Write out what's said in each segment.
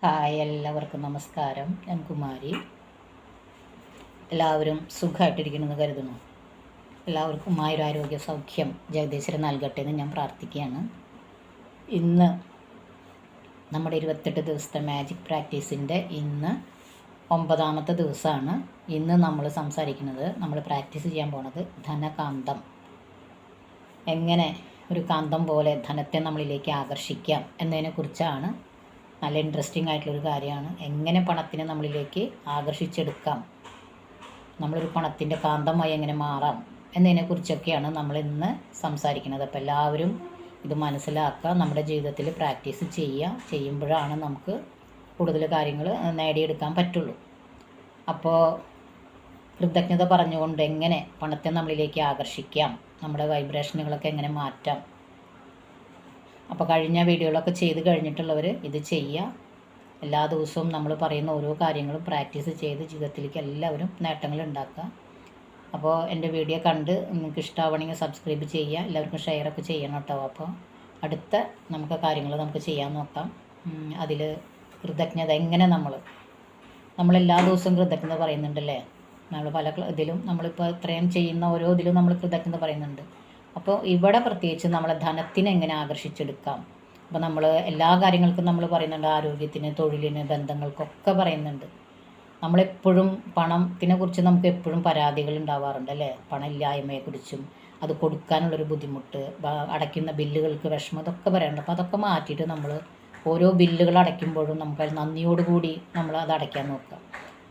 Hi, എല്ലാവർക്കും നമസ്കാരം. ഞാൻ കുമാരി. എല്ലാവരും സുഖമായിട്ടിരിക്കണമെന്ന് കരുതുന്നു. എല്ലാവർക്കും ആയുരാരോഗ്യ സൗഖ്യം ജഗദീശ്വരൻ നൽകട്ടെ എന്ന് ഞാൻ പ്രാർത്ഥിക്കുകയാണ്. ഇന്ന് നമ്മുടെ 28 ദിവസത്തെ മാജിക് പ്രാക്ടീസിൻ്റെ ഇന്ന് 9ാമത്തെ ദിവസമാണ്. ഇന്ന് നമ്മൾ സംസാരിക്കുന്നത്, നമ്മൾ പ്രാക്ടീസ് ചെയ്യാൻ പോണത് ധനകാന്തം. എങ്ങനെ ഒരു കാന്തം പോലെ ധനത്തെ നമ്മളിലേക്ക് ആകർഷിക്കാം എന്നതിനെക്കുറിച്ചാണ്. നല്ല ഇൻട്രസ്റ്റിംഗ് ആയിട്ടുള്ളൊരു കാര്യമാണ്. എങ്ങനെ പണത്തിനെ നമ്മളിലേക്ക് ആകർഷിച്ചെടുക്കാം, നമ്മളൊരു പണത്തിൻ്റെ കാന്തമായി എങ്ങനെ മാറാം എന്നതിനെക്കുറിച്ചൊക്കെയാണ് നമ്മൾ ഇന്ന് സംസാരിക്കുന്നത്. അപ്പോൾ എല്ലാവരും ഇത് മനസ്സിലാക്കുക, നമ്മുടെ ജീവിതത്തിൽ പ്രാക്ടീസ് ചെയ്യുമ്പോഴാണ് നമുക്ക് കൂടുതൽ കാര്യങ്ങൾ നേടിയെടുക്കാൻ പറ്റുള്ളൂ. അപ്പോൾ കൃതജ്ഞത പറഞ്ഞുകൊണ്ട് എങ്ങനെ പണത്തെ നമ്മളിലേക്ക് ആകർഷിക്കാം, നമ്മുടെ വൈബ്രേഷനുകളൊക്കെ എങ്ങനെ മാറ്റാം. അപ്പോൾ കഴിഞ്ഞ വീഡിയോകളൊക്കെ ചെയ്ത് കഴിഞ്ഞിട്ടുള്ളവർ ഇത് ചെയ്യുക. എല്ലാ ദിവസവും നമ്മൾ പറയുന്ന ഓരോ കാര്യങ്ങളും പ്രാക്ടീസ് ചെയ്ത് ജീവിതത്തിലേക്ക് എല്ലാവരും നേട്ടങ്ങൾ ഉണ്ടാക്കുക. അപ്പോൾ എൻ്റെ വീഡിയോ കണ്ട് നിങ്ങൾക്ക് ഇഷ്ടമാവണമെങ്കിൽ സബ്സ്ക്രൈബ് ചെയ്യുക, എല്ലാവർക്കും ഷെയറൊക്കെ ചെയ്യണം കേട്ടോ. അപ്പോൾ അടുത്ത കാര്യങ്ങൾ നമുക്ക് ചെയ്യാൻ നോക്കാം. അതിൽ കൃതജ്ഞത എങ്ങനെ നമ്മളെല്ലാ ദിവസവും കൃതജ്ഞത പറയുന്നുണ്ടല്ലേ. നമ്മൾ പല ഇതിലും നമ്മളിപ്പോൾ ഇത്രയും ചെയ്യുന്ന ഓരോ ഇതിലും നമ്മൾ കൃതജ്ഞത പറയുന്നുണ്ട്. അപ്പോൾ ഇവിടെ പ്രത്യേകിച്ച് നമ്മളെ ധനത്തിനെ എങ്ങനെ ആകർഷിച്ചെടുക്കാം. അപ്പോൾ നമ്മൾ എല്ലാ കാര്യങ്ങൾക്കും നമ്മൾ പറയുന്നുണ്ട്, ആരോഗ്യത്തിന്, തൊഴിലിന്, ബന്ധങ്ങൾക്കൊക്കെ പറയുന്നുണ്ട്. നമ്മളെപ്പോഴും പണത്തിനെ കുറിച്ച് നമുക്ക് എപ്പോഴും പരാതികൾ ഉണ്ടാവാറുണ്ട് അല്ലേ. പണമില്ലായ്മയെക്കുറിച്ചും അത് കൊടുക്കാനുള്ളൊരു ബുദ്ധിമുട്ട്, അടയ്ക്കുന്ന ബില്ലുകൾക്ക് വിഷമം, ഇതൊക്കെ പറയാറുണ്ട്. അപ്പോൾ അതൊക്കെ മാറ്റിയിട്ട് നമ്മൾ ഓരോ ബില്ലുകൾ അടയ്ക്കുമ്പോഴും നമുക്ക് നന്ദിയോടുകൂടി നമ്മൾ അത് അടയ്ക്കാൻ നോക്കുക.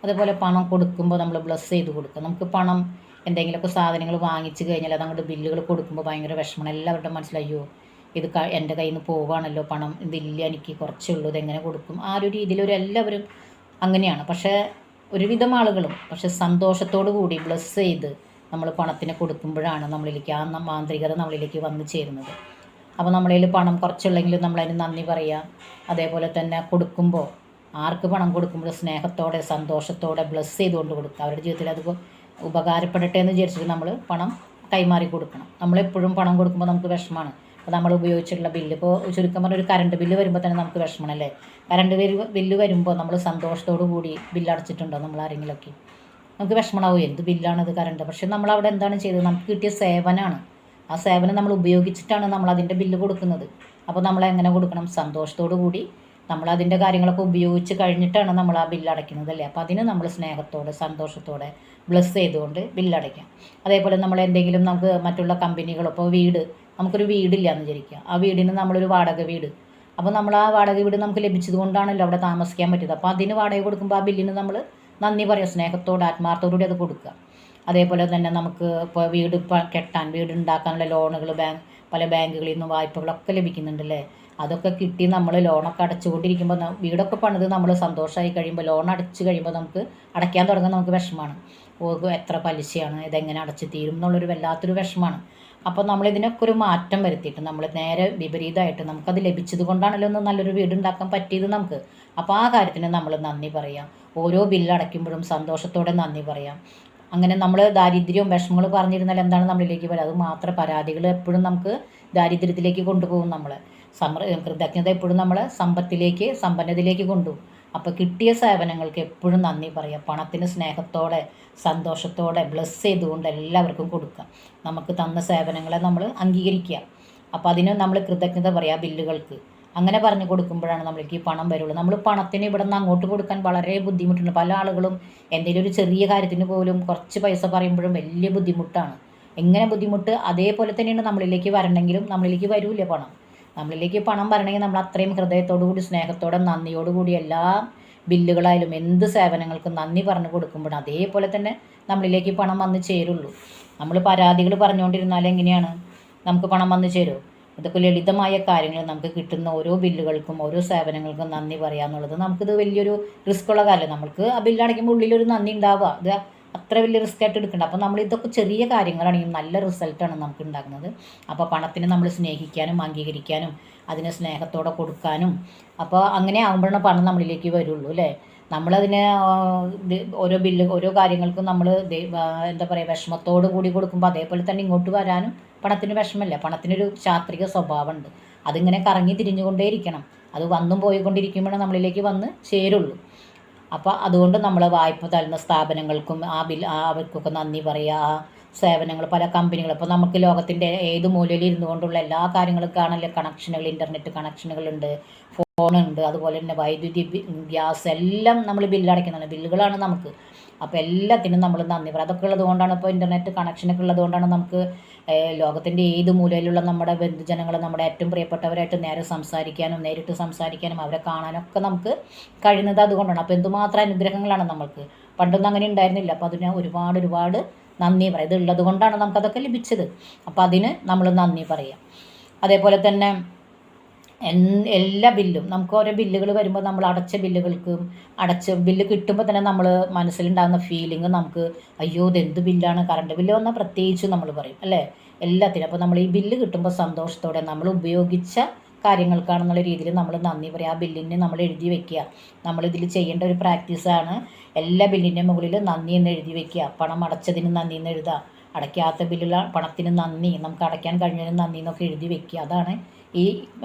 അതേപോലെ പണം കൊടുക്കുമ്പോൾ നമ്മൾ ബ്ലസ് ചെയ്ത് കൊടുക്കുക. നമുക്ക് പണം എന്തെങ്കിലുമൊക്കെ സാധനങ്ങൾ വാങ്ങിച്ച് കഴിഞ്ഞാൽ അതങ്ങോട്ട് ബില്ലുകൾ കൊടുക്കുമ്പോൾ ഭയങ്കര വിഷമമാണ്. എല്ലാവരുടെ മനസ്സിലായോ, ഇത് എൻ്റെ കയ്യിൽ നിന്ന് പോവുകയാണല്ലോ പണം, ഇതില്ല, എനിക്ക് കുറച്ചേ ഉള്ളൂ, ഇതെങ്ങനെ കൊടുക്കും. ആ ഒരു രീതിയിൽ എല്ലാവരും അങ്ങനെയാണ്. പക്ഷേ ഒരുവിധം ആളുകളും സന്തോഷത്തോടു കൂടി ബ്ലസ് ചെയ്ത് നമ്മൾ പണത്തിനെ കൊടുക്കുമ്പോഴാണ് നമ്മളിലേക്ക് ആ മാന്ത്രികത നമ്മളിലേക്ക് വന്നു ചേരുന്നത്. അപ്പോൾ നമ്മളതിൽ പണം കുറച്ചുള്ളെങ്കിലും നമ്മളതിന് നന്ദി പറയുക. അതേപോലെ തന്നെ കൊടുക്കുമ്പോൾ ആർക്ക് പണം കൊടുക്കുമ്പോൾ സ്നേഹത്തോടെ സന്തോഷത്തോടെ ബ്ലസ് ചെയ്തുകൊണ്ട് കൊടുക്കുക. അവരുടെ ജീവിതത്തിൽ അത് ഉപകാരപ്പെടട്ടെ എന്ന് വിചാരിച്ചിട്ട് നമ്മൾ പണം കൈമാറി കൊടുക്കണം. നമ്മളെപ്പോഴും പണം കൊടുക്കുമ്പോൾ നമുക്ക് വിഷമമാണ്. അപ്പോൾ നമ്മൾ ഉപയോഗിച്ചിട്ടുള്ള ബില്ല്, ഇപ്പോൾ ചുരുക്കം പറഞ്ഞ ഒരു കറണ്ട് ബില്ല് വരുമ്പോൾ തന്നെ നമുക്ക് വിഷമമല്ലേ. കറണ്ട് ബില്ല് വരുമ്പോൾ നമ്മൾ സന്തോഷത്തോടു കൂടി ബില്ലടച്ചിട്ടുണ്ടോ നമ്മൾ ആരെങ്കിലുമൊക്കെ, നമുക്ക് വിഷമമാവും, എന്ത് ബില്ലാണത് കറണ്ട്. പക്ഷേ നമ്മളവിടെ എന്താണ് ചെയ്തത്, നമുക്ക് കിട്ടിയ സേവനമാണ്. ആ സേവനം നമ്മൾ ഉപയോഗിച്ചിട്ടാണ് നമ്മൾ അതിൻ്റെ ബില്ല് കൊടുക്കുന്നത്. അപ്പോൾ നമ്മൾ എങ്ങനെ കൊടുക്കണം, സന്തോഷത്തോടു കൂടി നമ്മളതിൻ്റെ കാര്യങ്ങളൊക്കെ ഉപയോഗിച്ച് കഴിഞ്ഞിട്ടാണ് നമ്മൾ ആ ബില്ല് അടയ്ക്കുന്നത് അല്ലേ. അപ്പോൾ അതിന് നമ്മൾ സ്നേഹത്തോടെ സന്തോഷത്തോടെ ബ്ലസ് ചെയ്തുകൊണ്ട് ബില്ലടയ്ക്കാം. അതേപോലെ നമ്മൾ എന്തെങ്കിലും നമുക്ക് മറ്റുള്ള കമ്പനികളോ, ഇപ്പോൾ നമുക്കൊരു വീടില്ല എന്ന് വിചാരിക്കുക. ആ വീടിന് നമ്മളൊരു വാടക വീട്, അപ്പോൾ നമ്മൾ ആ വാടക വീട് നമുക്ക് ലഭിച്ചത് കൊണ്ടാണല്ലോ അവിടെ താമസിക്കാൻ പറ്റിയത്. അപ്പോൾ അതിന് വാടക കൊടുക്കുമ്പോൾ ആ ബില്ലിന് നമ്മൾ നന്ദി പറയുക, സ്നേഹത്തോടെ ആത്മാർത്ഥത്തോടുകൂടി അത് കൊടുക്കുക. അതേപോലെ തന്നെ നമുക്ക് ഇപ്പോൾ വീട് ഉണ്ടാക്കാനുള്ള ലോണുകൾ പല ബാങ്കുകളിൽ നിന്ന് വായ്പകളൊക്കെ ലഭിക്കുന്നുണ്ടല്ലേ. അതൊക്കെ കിട്ടി നമ്മൾ ലോണൊക്കെ അടച്ചുകൊണ്ടിരിക്കുമ്പോൾ വീടൊക്കെ പണിത് നമ്മൾ സന്തോഷമായി കഴിയുമ്പോൾ ലോൺ അടച്ചു കഴിയുമ്പോൾ നമുക്ക് അടയ്ക്കാൻ തുടങ്ങുന്ന നമുക്ക് വിഷമമാണ്. എത്ര പലിശയാണ്, ഇതെങ്ങനെ അടച്ചു തീരും എന്നുള്ളൊരു വല്ലാത്തൊരു വിഷമമാണ്. അപ്പോൾ നമ്മളിതിനൊക്കെ ഒരു മാറ്റം വരുത്തിയിട്ട് നമ്മൾ നേരെ വിപരീതമായിട്ട് നമുക്കത് ലഭിച്ചത് കൊണ്ടാണല്ലോ ഒന്ന് നല്ലൊരു വീടുണ്ടാക്കാൻ പറ്റിയത് നമുക്ക്. അപ്പോൾ ആ കാര്യത്തിന് നമ്മൾ നന്ദി പറയാം. ഓരോ ബില്ലടയ്ക്കുമ്പോഴും സന്തോഷത്തോടെ നന്ദി പറയാം. അങ്ങനെ നമ്മൾ ദാരിദ്ര്യവും വിഷമങ്ങൾ പറഞ്ഞിരുന്നാൽ എന്താണ് നമ്മളിലേക്ക് വരിക, അത് മാത്രം പരാതികൾ എപ്പോഴും നമുക്ക് ദാരിദ്ര്യത്തിലേക്ക് കൊണ്ടുപോകും. കൃതജ്ഞത എപ്പോഴും നമ്മളെ സമ്പന്നതയിലേക്ക് കൊണ്ടുപോകും. അപ്പോൾ കിട്ടിയ സേവനങ്ങൾക്ക് എപ്പോഴും നന്ദി പറയുക. പണത്തിന് സ്നേഹത്തോടെ സന്തോഷത്തോടെ ബ്ലസ് ചെയ്തുകൊണ്ട് എല്ലാവർക്കും കൊടുക്കുക. നമുക്ക് തന്ന സേവനങ്ങളെ നമ്മൾ അംഗീകരിക്കുക. അപ്പോൾ അതിന് നമ്മൾ കൃതജ്ഞത പറയുക ബില്ലുകൾക്ക്. അങ്ങനെ പറഞ്ഞു കൊടുക്കുമ്പോഴാണ് നമ്മൾക്ക് ഈ പണം വരുള്ളൂ. നമ്മൾ പണത്തിന് ഇവിടെ നിന്ന് അങ്ങോട്ട് കൊടുക്കാൻ വളരെ ബുദ്ധിമുട്ടുണ്ട്. പല ആളുകളും എന്തെങ്കിലും ഒരു ചെറിയ കാര്യത്തിന് പോലും കുറച്ച് പൈസ പറയുമ്പോഴും വലിയ ബുദ്ധിമുട്ടാണ്. എങ്ങനെ ബുദ്ധിമുട്ട്, അതേപോലെ തന്നെയാണ് നമ്മളിലേക്ക് വരണമെങ്കിലും നമ്മളിലേക്ക് വരൂല്ലേ പണം. നമ്മളിലേക്ക് പണം വരണമെങ്കിൽ നമ്മൾ അത്രയും ഹൃദയത്തോടു കൂടി സ്നേഹത്തോടെ നന്ദിയോടുകൂടി എല്ലാ ബില്ലുകളായാലും എന്ത് സേവനങ്ങൾക്കും നന്ദി പറഞ്ഞു കൊടുക്കുമ്പോൾ അതേപോലെ തന്നെ നമ്മളിലേക്ക് പണം വന്ന് ചേരുള്ളൂ. നമ്മൾ പരാതികൾ പറഞ്ഞുകൊണ്ടിരുന്നാൽ എങ്ങനെയാണ് നമുക്ക് പണം വന്ന് ചേരുമോ? ഇതൊക്കെ ലളിതമായ കാര്യങ്ങൾ, നമുക്ക് കിട്ടുന്ന ഓരോ ബില്ലുകൾക്കും ഓരോ സേവനങ്ങൾക്കും നന്ദി പറയാന്നുള്ളത് നമുക്കിത് വലിയൊരു റിസ്ക്കുള്ള കാര്യം. നമുക്ക് ആ ബില്ലടയ്ക്കുമ്പോൾ ഉള്ളിലൊരു നന്ദി ഉണ്ടാവുക, ഇത് അത്ര വലിയ റിസ്ക് ആയിട്ട് എടുക്കേണ്ട. അപ്പോൾ നമ്മൾ ഇതൊക്കെ ചെറിയ കാര്യങ്ങളാണെങ്കിൽ നല്ല റിസൾട്ടാണ് നമുക്ക് ഉണ്ടാക്കുന്നത്. അപ്പോൾ പണത്തിനെ നമ്മൾ സ്നേഹിക്കാനും അംഗീകരിക്കാനും അതിനെ സ്നേഹത്തോടെ കൊടുക്കാനും, അപ്പോൾ അങ്ങനെ ആകുമ്പോഴാണ് പണം നമ്മളിലേക്ക് വരുള്ളൂ അല്ലേ. നമ്മളതിന് ഓരോ കാര്യങ്ങൾക്കും നമ്മൾ എന്താ പറയുക, വിഷമത്തോട് കൂടി കൊടുക്കുമ്പോൾ അതേപോലെ തന്നെ ഇങ്ങോട്ട് വരാനും പണത്തിന് വിഷമമില്ല. പണത്തിനൊരു ചാത്രിക സ്വഭാവമുണ്ട്, അതിങ്ങനെ കറങ്ങി തിരിഞ്ഞുകൊണ്ടേയിരിക്കണം. അത് വന്നും പോയിക്കൊണ്ടിരിക്കുമ്പോഴേ നമ്മളിലേക്ക് വന്ന് ചേരുള്ളൂ. അപ്പോൾ അതുകൊണ്ട് നമ്മൾ വായ്പ തരുന്ന സ്ഥാപനങ്ങൾക്കും അവർക്കൊക്കെ നന്ദി പറയുക. ആ സേവനങ്ങൾ പല കമ്പനികൾ ഇപ്പോൾ നമുക്ക് ലോകത്തിൻ്റെ ഏത് മൂലയിൽ ഇരുന്നു കൊണ്ടുള്ള എല്ലാ കാര്യങ്ങളും കാണല്ലേ, കണക്ഷനുകൾ, ഇൻ്റർനെറ്റ് കണക്ഷനുകളുണ്ട്, ഫോണുണ്ട്, അതുപോലെ തന്നെ വൈദ്യുതി, ഗ്യാസ് എല്ലാം നമ്മൾ ബില്ലടയ്ക്കുന്നതാണ്. ബില്ലുകളാണ് നമുക്ക്. അപ്പോൾ എല്ലാത്തിനും നമ്മൾ നന്ദി പറയും. അതൊക്കെ ഉള്ളതുകൊണ്ടാണ് ഇപ്പോൾ ഇൻ്റർനെറ്റ് കണക്ഷനൊക്കെ ഉള്ളതുകൊണ്ടാണ് നമുക്ക് ലോകത്തിൻ്റെ ഏത് മൂലയിലുള്ള നമ്മുടെ ബന്ധുജനങ്ങൾ, നമ്മുടെ ഏറ്റവും പ്രിയപ്പെട്ടവരായിട്ട് നേരിട്ട് സംസാരിക്കാനും അവരെ കാണാനൊക്കെ നമുക്ക് കഴിയുന്നത് അതുകൊണ്ടാണ്. അപ്പോൾ എന്തുമാത്രം അനുഗ്രഹങ്ങളാണ് നമ്മൾക്ക്. പണ്ടൊന്നും അങ്ങനെ ഉണ്ടായിരുന്നില്ല. അപ്പോൾ അതിന് ഒരുപാട് നന്ദി പറയാം. ഇത് ഉള്ളത് കൊണ്ടാണ് നമുക്കതൊക്കെ ലഭിച്ചത്. അപ്പോൾ അതിന് നമ്മൾ നന്ദി പറയാം. അതേപോലെ തന്നെ എല്ലാ ബില്ലും നമുക്ക് ഓരോ ബില്ലുകൾ വരുമ്പോൾ നമ്മൾ അടച്ച ബില്ല് കിട്ടുമ്പോൾ തന്നെ നമ്മൾ മനസ്സിലുണ്ടാകുന്ന ഫീലിംഗ് നമുക്ക് അയ്യോ ഇതെന്ത് ബില്ലാണ്, കറണ്ട് ബില്ല് വന്നാൽ പ്രത്യേകിച്ച് നമ്മൾ പറയും അല്ലേ, എല്ലാത്തിനും. അപ്പോൾ നമ്മൾ ഈ ബില്ല് കിട്ടുമ്പോൾ സന്തോഷത്തോടെ നമ്മൾ ഉപയോഗിച്ച കാര്യങ്ങൾക്കാണെന്നുള്ള രീതിയിൽ നമ്മൾ നന്ദി പറയുക. ആ ബില്ലിന് നമ്മൾ എഴുതി വെക്കുക. നമ്മളിതിൽ ചെയ്യേണ്ട ഒരു പ്രാക്ടീസാണ്. എല്ലാ ബില്ലിൻ്റെ മുകളിൽ നന്ദി എന്ന് എഴുതി വെക്കുക. പണം അടച്ചതിന് നന്ദി എന്ന് എഴുതുക, അടയ്ക്കാത്ത ബില്ലുള്ള പണത്തിന് നന്ദി, നമുക്ക് അടയ്ക്കാൻ കഴിഞ്ഞതിന് നന്ദി എന്നൊക്കെ എഴുതി വെക്കുക. അതാണ് ഈ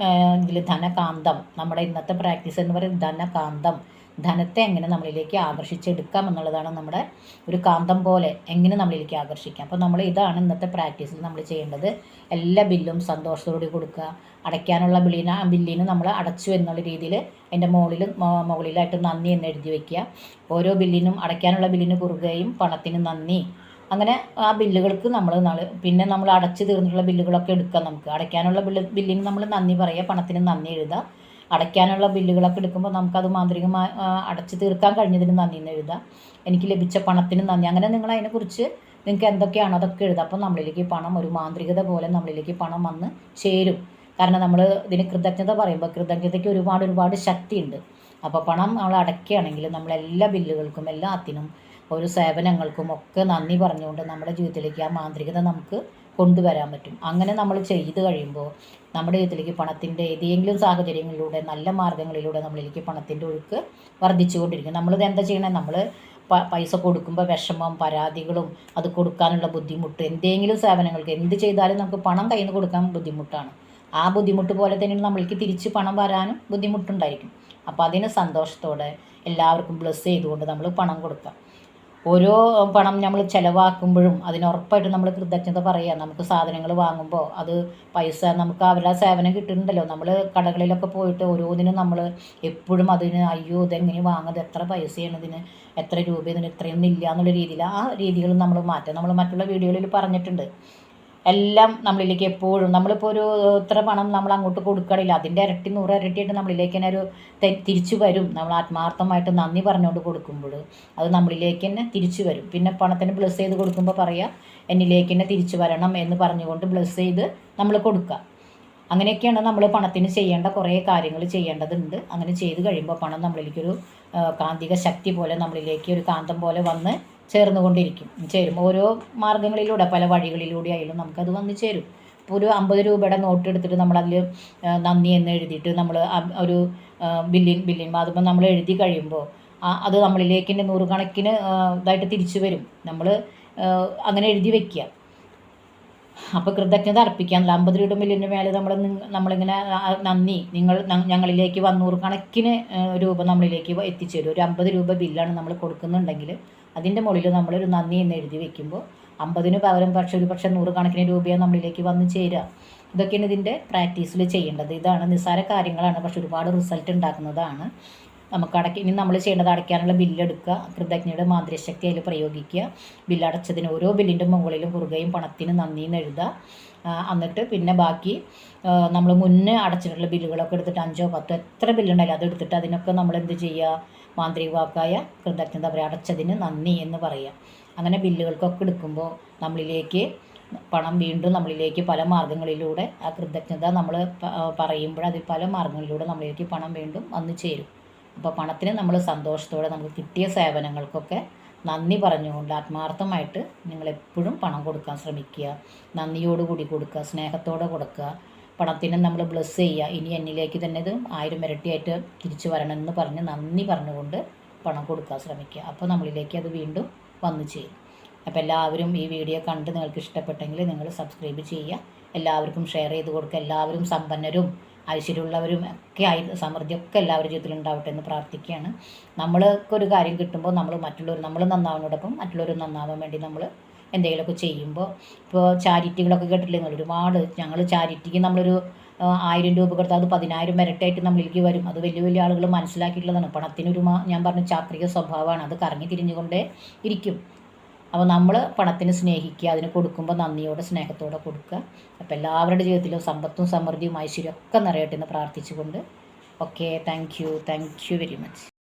ഇതിൽ ധനകാന്തം. നമ്മുടെ ഇന്നത്തെ പ്രാക്ടീസ് എന്ന് പറയുന്നത് ധനകാന്തം. ധനത്തെ എങ്ങനെ നമ്മളിലേക്ക് ആകർഷിച്ചെടുക്കാം എന്നുള്ളതാണ് നമ്മുടെ ഒരു കാന്തം പോലെ എങ്ങനെ നമ്മളിലേക്ക് ആകർഷിക്കാം. അപ്പോൾ നമ്മൾ ഇതാണ് ഇന്നത്തെ പ്രാക്ടീസിൽ നമ്മൾ ചെയ്യേണ്ടത്. എല്ലാ ബില്ലും സന്തോഷത്തോടെ കൊടുക്കുക. അടയ്ക്കാനുള്ള ബില്ലിന് നമ്മൾ അടച്ചു എന്നുള്ള രീതിയിൽ അതിൻ്റെ മുകളിലായിട്ട് നന്ദി എന്ന് എഴുതി വയ്ക്കുക. ഓരോ ബില്ലിനും അടയ്ക്കാനുള്ള ബില്ലിന് കുറുകയും പണത്തിന് നന്ദി. അങ്ങനെ ആ ബില്ലുകൾക്ക് പിന്നെ നമ്മൾ അടച്ചു തീർന്നിട്ടുള്ള ബില്ലുകളൊക്കെ എടുക്കാം. നമുക്ക് അടയ്ക്കാനുള്ള ബില്ലിന് നമ്മൾ നന്ദി പറയുക, പണത്തിന് നന്ദി എഴുതുക. അടയ്ക്കാനുള്ള ബില്ലുകളൊക്കെ എടുക്കുമ്പോൾ നമുക്കത് മാന്ത്രികമായി അടച്ചു തീർക്കാൻ കഴിഞ്ഞതിന് നന്ദി എന്ന് എഴുതുക. എനിക്ക് ലഭിച്ച പണത്തിന് നന്ദി. അങ്ങനെ നിങ്ങൾ അതിനെക്കുറിച്ച് നിങ്ങൾക്ക് എന്തൊക്കെയാണോ അതൊക്കെ എഴുതുക. അപ്പോൾ നമ്മളിലേക്ക് പണം ഒരു മാന്ത്രികത പോലെ നമ്മളിലേക്ക് പണം വന്ന് ചേരും. കാരണം നമ്മൾ ഇതിന് കൃതജ്ഞത പറയുമ്പോൾ കൃതജ്ഞതയ്ക്ക് ഒരുപാട് ശക്തിയുണ്ട്. അപ്പോൾ പണം നമ്മൾ അടയ്ക്കുകയാണെങ്കിൽ നമ്മളെല്ലാ ബില്ലുകൾക്കും എല്ലാത്തിനും ഒരു സേവനങ്ങൾക്കും ഒക്കെ നന്ദി പറഞ്ഞുകൊണ്ട് നമ്മുടെ ജീവിതത്തിലേക്ക് ആ മാന്ത്രികത നമുക്ക് കൊണ്ടുവരാൻ പറ്റും. അങ്ങനെ നമ്മൾ ചെയ്ത് കഴിയുമ്പോൾ നമ്മുടെ ജീവിതത്തിലേക്ക് പണത്തിൻ്റെ ഏതെങ്കിലും സാഹചര്യങ്ങളിലൂടെ നല്ല മാർഗ്ഗങ്ങളിലൂടെ നമ്മളിലേക്ക് പണത്തിൻ്റെ ഒഴുക്ക് വർദ്ധിച്ചുകൊണ്ടിരിക്കും. നമ്മളിത് എന്താ ചെയ്യണേ, നമ്മൾ പൈസ കൊടുക്കുമ്പോൾ വിഷമം, പരാതികളും, അത് കൊടുക്കാനുള്ള ബുദ്ധിമുട്ട്, എന്തെങ്കിലും സേവനങ്ങൾക്ക് എന്ത് ചെയ്താലും നമുക്ക് പണം കയ്യിൽ നിന്ന് കൊടുക്കാൻ ബുദ്ധിമുട്ടാണ്. ആ ബുദ്ധിമുട്ട് പോലെ തന്നെയാണ് നമ്മൾക്ക് തിരിച്ച് പണം വരാനും ബുദ്ധിമുട്ടുണ്ടായിരിക്കും. അപ്പോൾ അതിന് സന്തോഷത്തോടെ എല്ലാവർക്കും ബ്ലെസ് ചെയ്തുകൊണ്ട് നമ്മൾ പണം കൊടുക്കാം. ഓരോ പണം നമ്മൾ ചിലവാക്കുമ്പോഴും അതിനുറപ്പായിട്ട് നമ്മൾ കൃതജ്ഞത പറയുക. നമുക്ക് സാധനങ്ങൾ വാങ്ങുമ്പോൾ അത് പൈസ നമുക്ക് അവരുടെ സേവനം കിട്ടുന്നുണ്ടല്ലോ. നമ്മൾ കടകളിലൊക്കെ പോയിട്ട് ഓരോന്നിനും നമ്മൾ എപ്പോഴും അതിന് അയ്യോ ഇതെങ്ങനെ വാങ്ങുന്നത്, എത്ര പൈസയാണ് ഇതിന്, എത്ര രൂപ ഇതിന്, ഇത്രയൊന്നും ഇല്ല എന്നുള്ള രീതിയിൽ ആ രീതികൾ നമ്മൾ മാറ്റാം. നമ്മൾ മറ്റുള്ള വീഡിയോകളിൽ പറഞ്ഞിട്ടുണ്ട്. എല്ലാം നമ്മളിലേക്ക് എപ്പോഴും നമ്മളിപ്പോൾ ഒരു ഇത്ര പണം നമ്മൾ അങ്ങോട്ട് കൊടുക്കണില്ല, അതിൻ്റെ ഇരട്ടി 100 ഇരട്ടിയായിട്ട് നമ്മളിലേക്ക് തന്നെ തിരിച്ചു വരും. നമ്മൾ ആത്മാർത്ഥമായിട്ട് നന്ദി പറഞ്ഞുകൊണ്ട് കൊടുക്കുമ്പോൾ അത് നമ്മളിലേക്ക് തന്നെ തിരിച്ചു വരും. പിന്നെ പണത്തിന് ബ്ലെസ് ചെയ്ത് കൊടുക്കുമ്പോൾ പറയുക എന്നിലേക്ക് തന്നെ തിരിച്ചു വരണം എന്ന് പറഞ്ഞുകൊണ്ട് ബ്ലെസ് ചെയ്ത് നമ്മൾ കൊടുക്കുക. അങ്ങനെയൊക്കെയാണ് നമ്മൾ പണത്തിന് ചെയ്യേണ്ട കുറേ കാര്യങ്ങൾ ചെയ്യേണ്ടതുണ്ട്. അങ്ങനെ ചെയ്ത് കഴിയുമ്പോൾ പണം നമ്മളിലേക്കൊരു കാന്തിക ശക്തി പോലെ നമ്മളിലേക്ക് ഒരു കാന്തം പോലെ വന്ന് ചേരും. ഓരോ മാർഗ്ഗങ്ങളിലൂടെ പല വഴികളിലൂടെ ആയാലും നമുക്കത് വന്ന് ചേരും. ഇപ്പോൾ ഒരു 50 രൂപയുടെ നോട്ട് എടുത്തിട്ട് നമ്മളതിൽ നന്ദി എന്ന് എഴുതിയിട്ട് നമ്മൾ ഒരു ബില്ലിൻ അതുമ്പോൾ നമ്മൾ എഴുതി കഴിയുമ്പോൾ അത് നമ്മളിലേക്ക് തന്നെ 100 കണക്കിന് ഇതായിട്ട് തിരിച്ചു വരും. നമ്മൾ അങ്ങനെ എഴുതി വയ്ക്കുക. അപ്പോൾ കൃതജ്ഞത അർപ്പിക്കാനുള്ള 50 രൂപ ബില്ലിൻ്റെ മേലെ നമ്മളിങ്ങനെ നന്ദി, ഞങ്ങളിലേക്ക് 100 കണക്കിന് രൂപ നമ്മളിലേക്ക് എത്തിച്ചേരും. ഒരു 50 രൂപ ബില്ലാണ് നമ്മൾ കൊടുക്കുന്നുണ്ടെങ്കിൽ അതിൻ്റെ മുകളിൽ നമ്മളൊരു നന്ദി എന്ന് എഴുതി വെക്കുമ്പോൾ 50-ന് പകരം ഒരു പക്ഷേ 100 കണക്കിന് രൂപയാണ് നമ്മളിലേക്ക് വന്ന് ചേരുക. ഇതൊക്കെയാണ് ഇതിൻ്റെ പ്രാക്ടീസിൽ ചെയ്യേണ്ടത്. ഇതാണ് നിസ്സാര കാര്യങ്ങളാണ്, പക്ഷെ ഒരുപാട് റിസൾട്ട് ഉണ്ടാക്കുന്നതാണ്. ഇനി നമ്മൾ ചെയ്യേണ്ടത് അടയ്ക്കാനുള്ള ബില്ലെടുക്കുക, കൃതജ്ഞയുടെ മാന്ത്രികശക്തി അതിൽ പ്രയോഗിക്കുക. ബില്ലടച്ചതിന് ഓരോ ബില്ലിൻ്റെ മുകളിലും കുറുകയും പണത്തിന് നന്ദി എന്ന് എഴുതുക. എന്നിട്ട് പിന്നെ ബാക്കി നമ്മൾ മുന്നേ അടച്ചിട്ടുള്ള ബില്ലുകളൊക്കെ എടുത്തിട്ട് 5 10 എത്ര ബില്ലുണ്ടായാലും അതെടുത്തിട്ട് അതിനൊക്കെ നമ്മൾ എന്ത് ചെയ്യുക, മാന്ത്രിക വാക്കായ കൃതജ്ഞത പറയുക, അടച്ചതിന് നന്ദി എന്ന് പറയുക. അങ്ങനെ ബില്ലുകൾക്കൊക്കെ എടുക്കുമ്പോൾ നമ്മളിലേക്ക് പണം വീണ്ടും നമ്മളിലേക്ക് പല മാർഗ്ഗങ്ങളിലൂടെ ആ കൃതജ്ഞത നമ്മൾ പറയുമ്പോൾ അതിൽ പല മാർഗ്ഗങ്ങളിലൂടെ നമ്മളിലേക്ക് പണം വീണ്ടും വന്നു ചേരും. അപ്പോൾ പണത്തിന് നമ്മൾ സന്തോഷത്തോടെ നമുക്ക് കിട്ടിയ സേവനങ്ങൾക്കൊക്കെ നന്ദി പറഞ്ഞുകൊണ്ട് ആത്മാർത്ഥമായിട്ട് നിങ്ങളെപ്പോഴും പണം കൊടുക്കാൻ ശ്രമിക്കുക. നന്ദിയോടുകൂടി കൊടുക്കുക, സ്നേഹത്തോടെ കൊടുക്കുക. പണത്തിന് നമ്മൾ ബ്ലെസ് ചെയ്യുക. ഇനി എന്നിലേക്ക് തന്നെ ഇത് 1000 ഇരട്ടിയായിട്ട് തിരിച്ചു വരണമെന്ന് പറഞ്ഞ് നന്ദി പറഞ്ഞുകൊണ്ട് പണം കൊടുക്കാൻ ശ്രമിക്കുക. അപ്പോൾ നമ്മളിലേക്ക് അത് വീണ്ടും വന്നു ചേരും. അപ്പോൾ എല്ലാവരും ഈ വീഡിയോ കണ്ട് നിങ്ങൾക്ക് ഇഷ്ടപ്പെട്ടെങ്കിൽ നിങ്ങൾ സബ്സ്ക്രൈബ് ചെയ്യുക. എല്ലാവർക്കും ഷെയർ ചെയ്ത് കൊടുക്കുക. എല്ലാവരും സമ്പന്നരും ഐശ്വര്യമുള്ളവരും ഒക്കെ ആയി സമൃദ്ധിയൊക്കെ എല്ലാവരുടെ ജീവിതത്തിൽ ഉണ്ടാവട്ടെ എന്ന് പ്രാർത്ഥിക്കുകയാണ്. നമ്മൾക്കൊരു കാര്യം കിട്ടുമ്പോൾ നമ്മൾ നന്നാവുന്നതോടൊപ്പം മറ്റുള്ളവർ നന്നാവാൻ വേണ്ടി നമ്മൾ എന്തെങ്കിലുമൊക്കെ ചെയ്യുമ്പോൾ, ഇപ്പോൾ ചാരിറ്റികളൊക്കെ കേട്ടില്ലേ നിങ്ങൾ? ഒരുപാട് ഞങ്ങൾ ചാരിറ്റിക്ക് നമ്മളൊരു 1000 രൂപ കൊടുത്താൽ അത് 10,000 ഇരട്ടിയായിട്ട് നമ്മളിലേക്ക് വരും. അത് വലിയ വലിയ ആളുകൾ മനസ്സിലാക്കിയിട്ടുള്ളതാണ്. പണത്തിനൊരു ഞാൻ പറഞ്ഞ ചാക്രിക സ്വഭാവമാണ്, അത് കറങ്ങി തിരിഞ്ഞുകൊണ്ടേ ഇരിക്കും. അപ്പോൾ നമ്മൾ പണത്തിന് സ്നേഹിക്കുക, അതിന് കൊടുക്കുമ്പോൾ നന്ദിയോടെ സ്നേഹത്തോടെ കൊടുക്കുക. അപ്പോൾ എല്ലാവരുടെ ജീവിതത്തിലും സമ്പത്തും സമൃദ്ധിയും ഐശ്വര്യം ഒക്കെ നിറയട്ടെ എന്ന് പ്രാർത്ഥിച്ചുകൊണ്ട് okay, thank you very much.